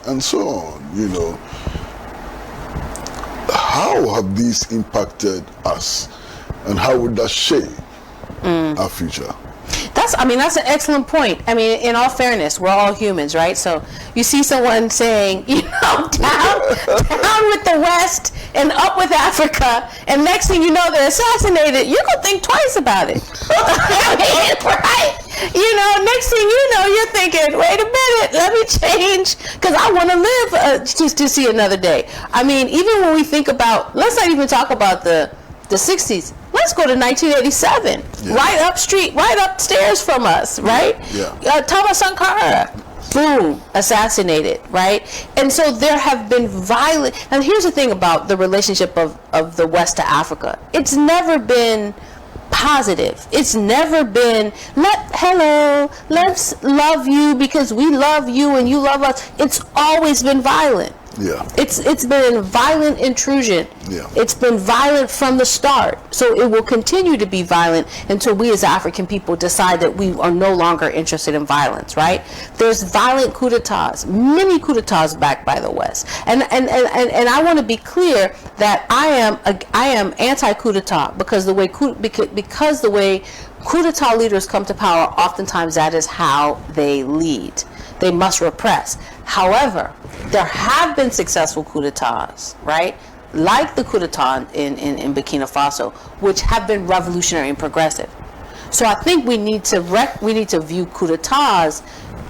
and so on, you know. How have these impacted us, and how would that shape our future? That's an excellent point. I mean, in all fairness, we're all humans, right? So you see someone saying, you know, down with the West and up with Africa, and next thing you know, they're assassinated. You're going to think twice about it. I mean, right? You know, next thing you know, you're thinking, wait a minute, let me change, because I want to live to see another day. I mean, even when we think about, let's not even talk about the 60s. Let's go to 1987, right upstairs from us, right? Thomas Sankara, boom, assassinated, right? And so there have been violent, and here's the thing about the relationship of the West to Africa. It's never been positive. It's never been, let's love you because we love you and you love us. It's always been violent. Yeah. It's been violent intrusion. Yeah. It's been violent from the start. So it will continue to be violent until we as African people decide that we are no longer interested in violence, right? There's violent coup d'etats, many coup d'etats backed by the West. And I want to be clear that I am anti-coup d'etat because the way coup d'etat leaders come to power, oftentimes that is how they lead. They must repress. However, there have been successful coup d'etats, right? Like the coup d'etat in Burkina Faso, which have been revolutionary and progressive. So I think we need to view coup d'etats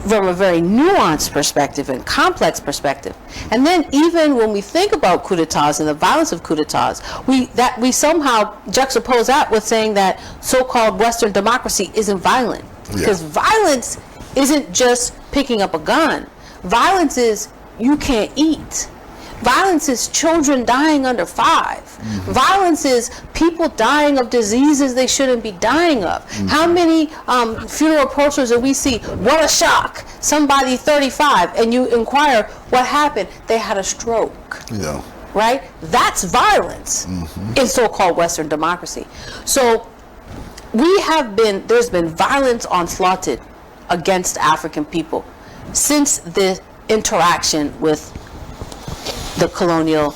from a very nuanced perspective and complex perspective. And then even when we think about coup d'etats and the violence of coup d'etats, we somehow juxtapose that with saying that so-called Western democracy isn't violent. Because violence isn't just picking up a gun. Violence is you can't eat. Violence is children dying under 5. Violence is people dying of diseases they shouldn't be dying of. How many funeral posters do we see? What a shock. Somebody 35, and you inquire, what happened? They had a stroke. Yeah. Right? That's violence in so-called Western democracy. So there's been violence onslaughted against African people since the interaction with the colonial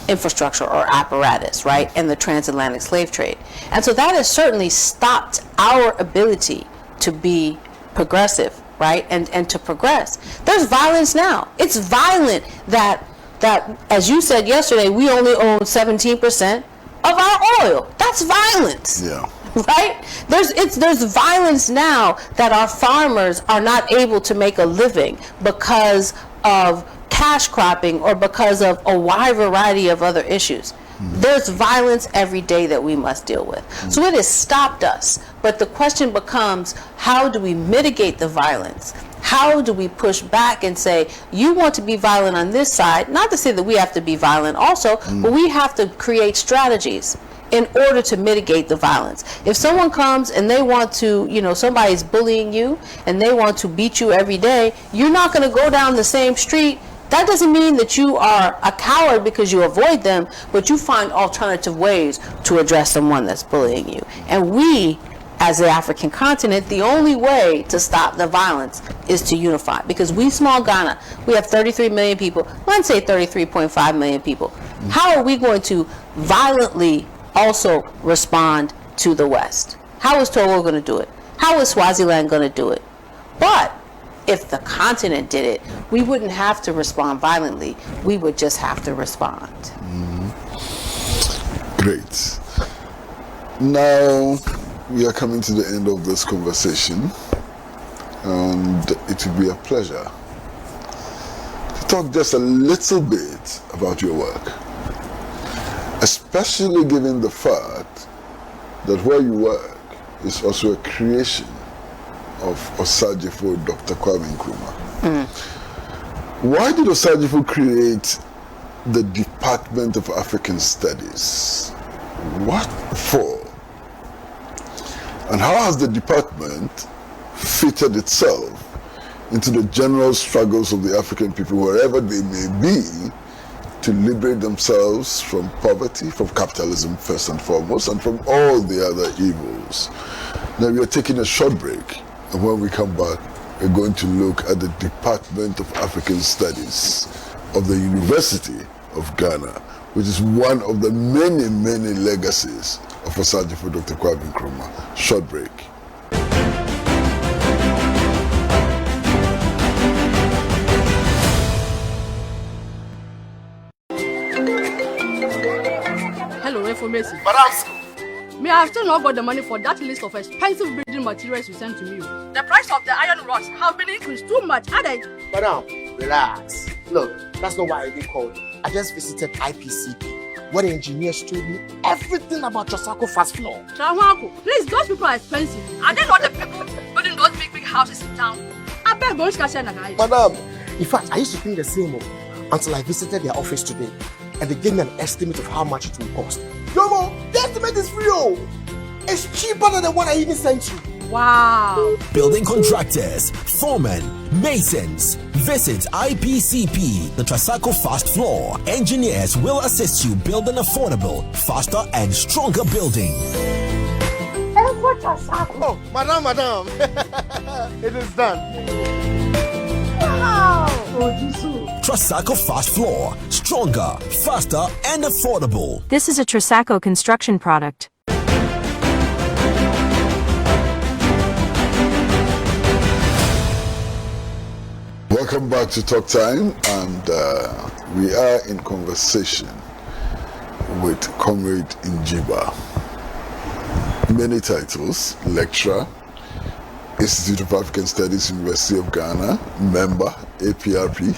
infrastructure or apparatus, right, and the transatlantic slave trade. And so that has certainly stopped our ability to be progressive, right, and to progress. There's violence now. It's violent that as you said yesterday, we only own 17% of our oil. That's violence. Yeah. Right? There's violence now that our farmers are not able to make a living because of cash cropping or because of a wide variety of other issues. There's violence every day that we must deal with. So it has stopped us. But the question becomes, how do we mitigate the violence? How do we push back and say, you want to be violent on this side? Not to say that we have to be violent also, but we have to create strategies in order to mitigate the violence. If someone comes and they want to, somebody's bullying you and they want to beat you every day, you're not going to go down the same street. That doesn't mean that you are a coward because you avoid them, but you find alternative ways to address someone that's bullying you. And we, as the African continent, the only way to stop the violence is to unify. Because we, small Ghana, we have 33 million people, let's say 33.5 million people. How are we going to violently also respond to the West? How is Togo going to do it? How is Swaziland going to do it? But if the continent did it, we wouldn't have to respond violently. We would just have to respond. Great. Now we are coming to the end of this conversation, and it will be a pleasure to talk just a little bit about your work, especially given the fact that where you work is also a creation of Osajifo Dr. Kwame Nkrumah. Why did Osajifo create the Department of African Studies? What for? And how has the department fitted itself into the general struggles of the African people, wherever they may be, to liberate themselves from poverty, from capitalism first and foremost, and from all the other evils? Now we are taking a short break, and when we come back, we're going to look at the Department of African Studies of the University of Ghana, which is one of the many, many legacies of Osajifo Dr. Kwame Nkrumah. Short break. Hello, information. Madam, Me, I have still not got the money for that list of expensive building materials you sent to me. The price of the iron rods have been increased too much, added. madam, relax. Look, that's not why I did call you. I just visited IPCP, where the engineers told me everything about Trasacco fast floor. Trawanko, please, those people are expensive. Are they not the people building those big houses in town? I beg Bonus Cassia Nagai. Madam, in fact, I used to think the same until I visited their office today, and they gave me an estimate of how much it will cost. Yomo, the estimate is free. It's cheaper than the one I even sent you. Wow. Building contractors, foremen, masons. Visit IPCP, the Trasacco Fast Floor. Engineers will assist you build an affordable, faster and stronger building. Oh, madam, it is done. Wow. Trasacco Fast Floor. Stronger, faster and affordable. This is a Trasacco construction product. Welcome back to Talk Time, and we are in conversation with Comrade Mjiba. Many titles: lecturer, Institute of African Studies, University of Ghana, member, A-APRP,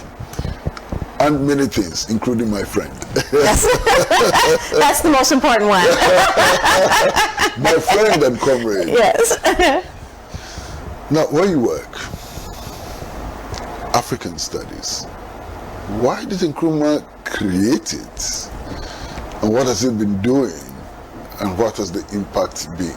and many things, including my friend. That's the most important one. My friend and comrade. Yes. Now, where you work, African Studies, Why did Nkrumah create it? And what has it been doing? And what has the impact been?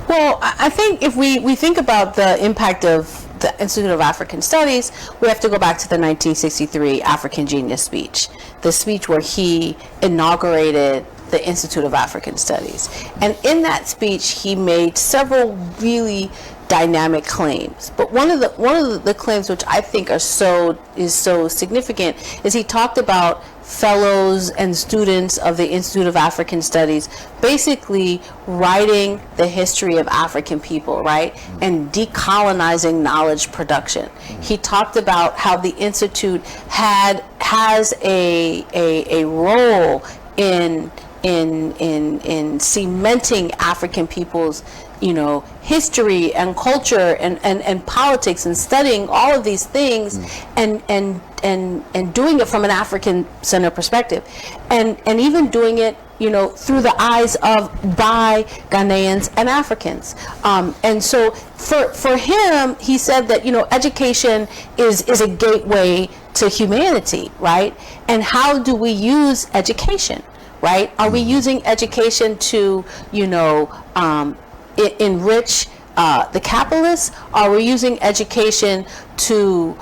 Well, I think if we think about the impact of the Institute of African Studies, we have to go back to the 1963 African Genius speech, the speech where he inaugurated the Institute of African Studies. And in that speech, he made several really dynamic claims. But one of the claims which I think is so significant is he talked about fellows and students of the Institute of African Studies basically writing the history of African people, right? And decolonizing knowledge production. He talked about how the Institute has a role in cementing African people's, history and culture and politics, and studying all of these things and doing it from an African-centered perspective, and even doing it, through the eyes by Ghanaians and Africans. And so for him, he said that, education is a gateway to humanity, right? And how do we use education, right? Are we using education to, enrich the capitalists? Are we using education to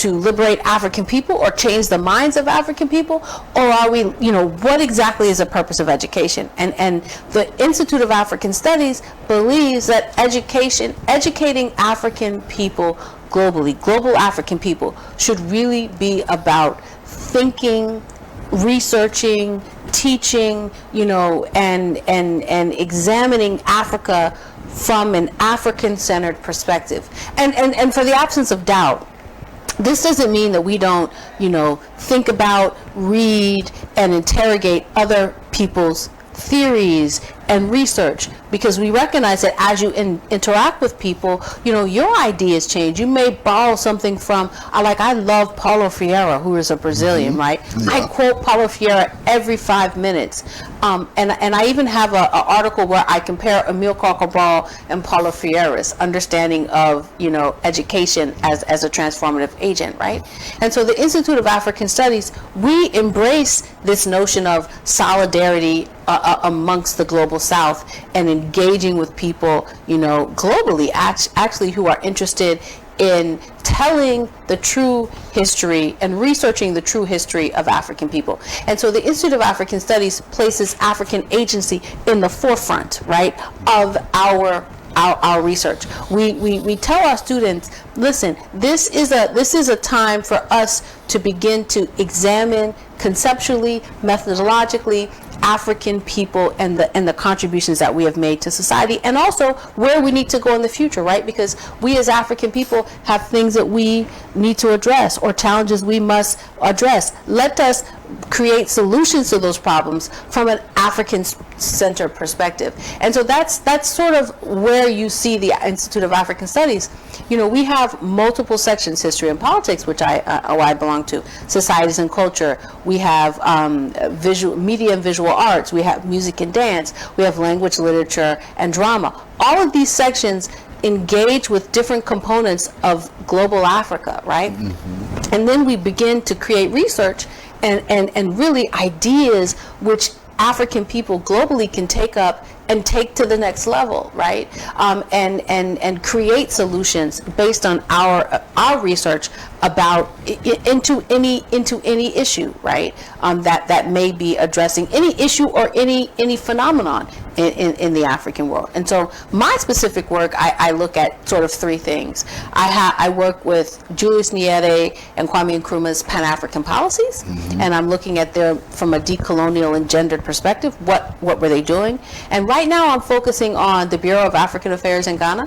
liberate African people or change the minds of African people? Or are we, what exactly is the purpose of education? And the Institute of African Studies believes that educating African people globally, global African people, should really be about thinking, researching, teaching, and examining Africa from an African-centered perspective. And for the absence of doubt, this doesn't mean that we don't, think about, read, and interrogate other people's theories and research, because we recognize that as you interact with people, your ideas change. You may borrow something from, I love Paulo Freire, who is a Brazilian, right? Yeah. I quote Paulo Freire every 5 minutes. And I even have an article where I compare Amilcar Cabral and Paulo Freire's understanding of, education as a transformative agent, right? And so the Institute of African Studies, we embrace this notion of solidarity amongst the global South, and engaging with people, globally, actually, who are interested in telling the true history and researching the true history of African people. And so the Institute of African Studies places African agency in the forefront, right, of our research. We tell our students, listen, this is a time for us to begin to examine conceptually, methodologically, African people and the contributions that we have made to society, and also where we need to go in the future, right? Because we as African people have things that we need to address, or challenges we must address. Let us create solutions to those problems from an African-centered perspective. And so that's sort of where you see the Institute of African Studies. We have multiple sections: history and politics, which I belong to, societies and culture. We have media and visual arts. We have music and dance. We have language, literature, and drama. All of these sections engage with different components of global Africa, right? Mm-hmm. And then we begin to create research and really ideas which African people globally can take up and take to the next level, right? And create solutions based on our research about into any issue, right? That may be addressing any issue or any phenomenon in the African world. And so my specific work, I look at sort of three things. I work with Julius Nyerere and Kwame Nkrumah's Pan-African policies, mm-hmm. and I'm looking at them from a decolonial and gendered perspective. What were they doing? And right now I'm focusing on the Bureau of African Affairs in Ghana,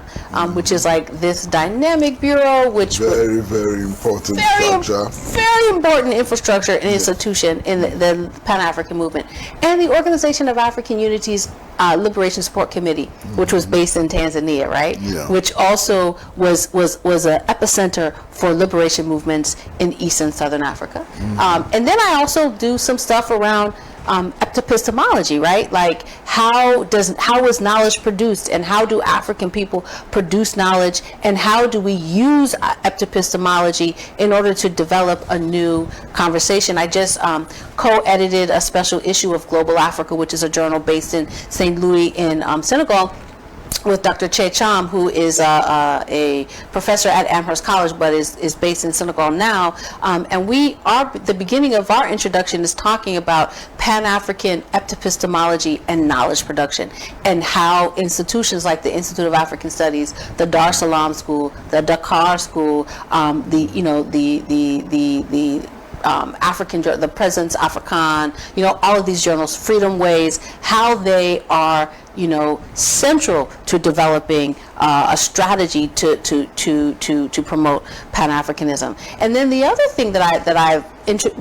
which is like this dynamic bureau, which very important structure, very important infrastructure and institution in the Pan-African movement, and the Organization of African Unity's Liberation Support Committee, which was based in Tanzania, right? Yeah. Which also was an epicenter for liberation movements in East and Southern Africa. Mm-hmm. And then I also do some stuff around epistemology, right? Like how is knowledge produced, and how do African people produce knowledge, and how do we use epistemology in order to develop a new conversation? I just co-edited a special issue of Global Africa, which is a journal based in St. Louis in Senegal, with Dr. Che Cham, who is a professor at Amherst College, but is based in Senegal now. And the beginning of our introduction is talking about Pan-African epistemology and knowledge production, and how institutions like the Institute of African Studies, the Dar es Salaam School, the Dakar School, the Presence African, all of these journals, Freedom Ways, how they are, central to developing a strategy to promote Pan-Africanism. And then the other thing that I've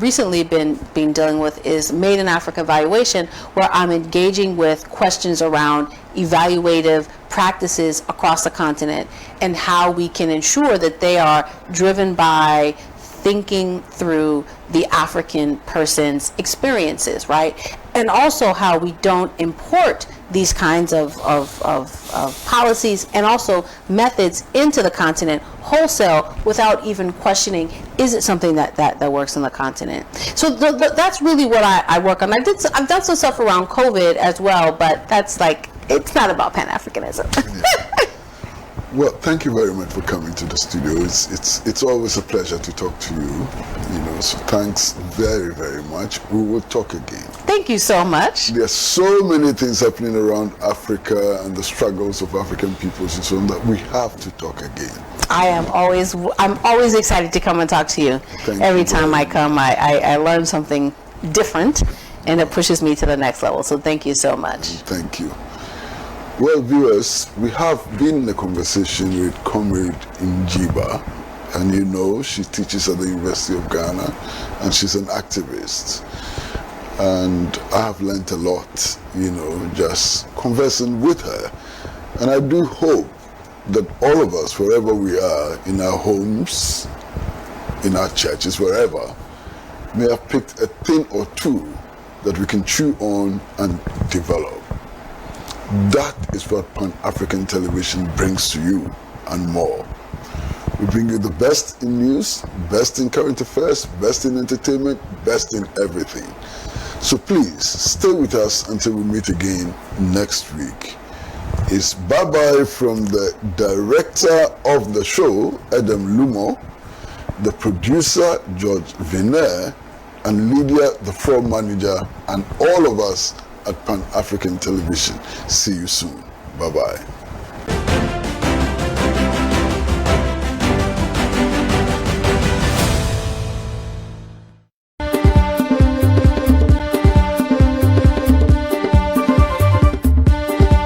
recently been dealing with is Made in Africa evaluation, where I'm engaging with questions around evaluative practices across the continent, and how we can ensure that they are driven by thinking through the African person's experiences, right? And also how we don't import these kinds of policies and also methods into the continent wholesale without even questioning, is it something that works in the continent? So that's really what I work on. I've done some stuff around COVID as well, but that's it's not about Pan-Africanism. Yeah. Well, thank you very much for coming to the studio. It's always a pleasure to talk to you. So thanks very, very much. We will talk again. Thank you so much. There's so many things happening around Africa and the struggles of African peoples and so on that we have to talk again. I'm always excited to come and talk to you. Every time I come, I learn something different, and it pushes me to the next level. So thank you so much. Thank you. Well, viewers, we have been in a conversation with Comrade Mjiba, and she teaches at the University of Ghana, and she's an activist. And I have learned a lot, just conversing with her. And I do hope that all of us, wherever we are, in our homes, in our churches, wherever, may have picked a thing or two that we can chew on and develop. That is what Pan-African television brings to you, and more. We bring you the best in news, best in current affairs, best in entertainment, best in everything. So please, stay with us until we meet again next week. It's bye-bye from the director of the show, Adam Lumo, the producer, George Vener, and Lydia, the floor manager, and all of us at Pan-African Television. See you soon. Bye-bye.